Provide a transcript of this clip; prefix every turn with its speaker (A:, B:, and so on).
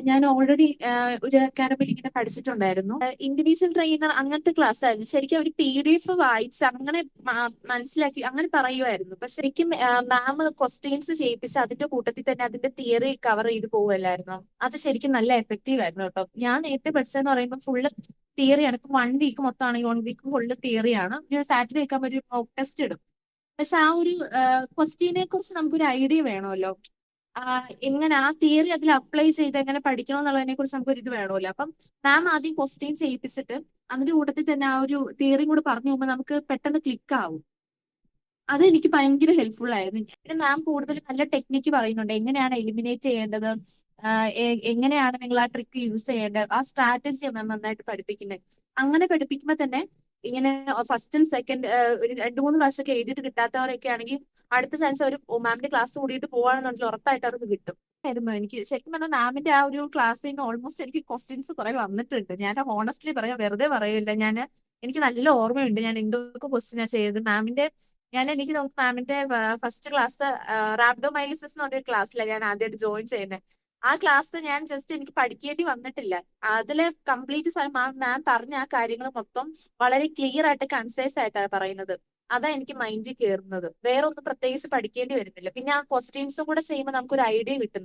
A: ഞാൻ ഓൾറെഡി ഒരു അക്കാഡമിയിൽ ഇങ്ങനെ പഠിച്ചിട്ടുണ്ടായിരുന്നു. ഇൻഡിവിജ്വൽ ട്രെയിനർ അങ്ങനത്തെ ക്ലാസ് ആയിരുന്നു. ശരിക്കും അവർ PDF വായിച്ച് അങ്ങനെ മനസ്സിലാക്കി അങ്ങനെ പറയുമായിരുന്നു. പക്ഷെ ശരിക്കും മാം ക്വസ്റ്റ്യൻസ് ചെയ്യിപ്പിച്ച് അതിന്റെ കൂട്ടത്തിൽ തന്നെ അതിന്റെ തിയറി കവർ ചെയ്ത് പോവുമല്ലായിരുന്നു. അത് ശരിക്കും നല്ല എഫക്റ്റീവ് ആയിരുന്നു കേട്ടോ. ഞാൻ നേരത്തെ പഠിച്ചതെന്ന് പറയുമ്പോൾ ഫുള്ള് തിയറിയാണ്. ഇപ്പൊ 1 വീക്ക് മൊത്തമാണെങ്കിൽ 1 വീക്ക് ഫുള്ള് തിയറിയാണ്. സാറ്റർഡേ ഒക്കെ ഒരു മോക്ക് ടെസ്റ്റ് ഇടും. പക്ഷെ ആ ഒരു ക്വസ്റ്റ്യനെ കുറിച്ച് നമുക്കൊരു ഐഡിയ വേണമല്ലോ. എങ്ങനെ ആ തിയറി അതിൽ അപ്ലൈ ചെയ്ത് എങ്ങനെ പഠിക്കണം എന്നുള്ളതിനെ കുറിച്ച് നമുക്ക് ഒരു ഇത് വേണമല്ലോ. അപ്പം മാം ആദ്യം ക്വസ്റ്റ്യൻ ചെയ്യിപ്പിച്ചിട്ട് അതിന്റെ കൂട്ടത്തിൽ തന്നെ ആ ഒരു തിയറിയും കൂടെ പറഞ്ഞു പോകുമ്പോൾ നമുക്ക് പെട്ടെന്ന് ക്ലിക്ക് ആവും. അത് എനിക്ക് ഭയങ്കര ഹെൽപ്ഫുൾ ആയിരുന്നു. പിന്നെ മാം കൂടുതൽ നല്ല ടെക്നിക്ക് പറയുന്നുണ്ട്, എങ്ങനെയാണ് എലിമിനേറ്റ് ചെയ്യേണ്ടത്, എങ്ങനെയാണ് നിങ്ങൾ ആ ട്രിക്ക് യൂസ് ചെയ്യേണ്ടത്, ആ സ്ട്രാറ്റജി മാം നന്നായിട്ട് പഠിപ്പിക്കുന്നത്. അങ്ങനെ പഠിപ്പിക്കുമ്പോൾ തന്നെ ഇങ്ങനെ ഫസ്റ്റും സെക്കൻഡ് ഒരു 2-3 പ്രാവശ്യമൊക്കെ എഴുതിയിട്ട് കിട്ടാത്തവരൊക്കെ ആണെങ്കിൽ അടുത്ത ചാൻസ് അവർ മാമിന്റെ ക്ലാസ് കൂടിയിട്ട് പോവാണെന്നുണ്ടെങ്കിൽ ഉറപ്പായിട്ട് അവർക്ക് കിട്ടും. ആയിരുന്നു എനിക്ക് ശരിക്കും പറഞ്ഞാൽ മാമിന്റെ ആ ഒരു ക്ലാസ്സിൽ നിന്ന് ഓൾമോസ്റ്റ് എനിക്ക് ക്വസ്റ്റ്യൻസ് കുറെ വന്നിട്ടുണ്ട്. ഞാൻ ഹോണസ്റ്റ്ലി പറയാം, വെറുതെ പറയില്ല. എനിക്ക് നല്ല ഓർമ്മയുണ്ട് ഞാൻ എന്തൊക്കെ ക്വസ്റ്റ്യനാ ചെയ്തത് മാമിന്റെ. എനിക്ക് തോന്നുന്നു മാമിന്റെ ഫസ്റ്റ് ക്ലാസ് റാബ്ഡോമൈലിസിസ് എന്ന് പറഞ്ഞൊരു ക്ലാസ്സിലാണ് ഞാൻ ആദ്യമായിട്ട് ജോയിൻ ചെയ്യുന്നത്. ആ ക്ലാസ് ഞാൻ ജസ്റ്റ് എനിക്ക് പഠിക്കേണ്ടി വന്നിട്ടില്ല. അതില് കംപ്ലീറ്റ് മാം പറഞ്ഞ ആ കാര്യങ്ങൾ മൊത്തം വളരെ ക്ലിയർ ആയിട്ട് കൺസൈസ് ആയിട്ടാണ് പറയുന്നത്. അതാ എനിക്ക് മൈൻഡിൽ കയറുന്നത്. വേറെ ഒന്നും പ്രത്യേകിച്ച് പഠിക്കേണ്ടി വരുന്നില്ല. പിന്നെ ആ ക്വസ്റ്റ്യൻസും കൂടെ ചെയ്യുമ്പോൾ നമുക്കൊരു ഐഡിയ കിട്ടും.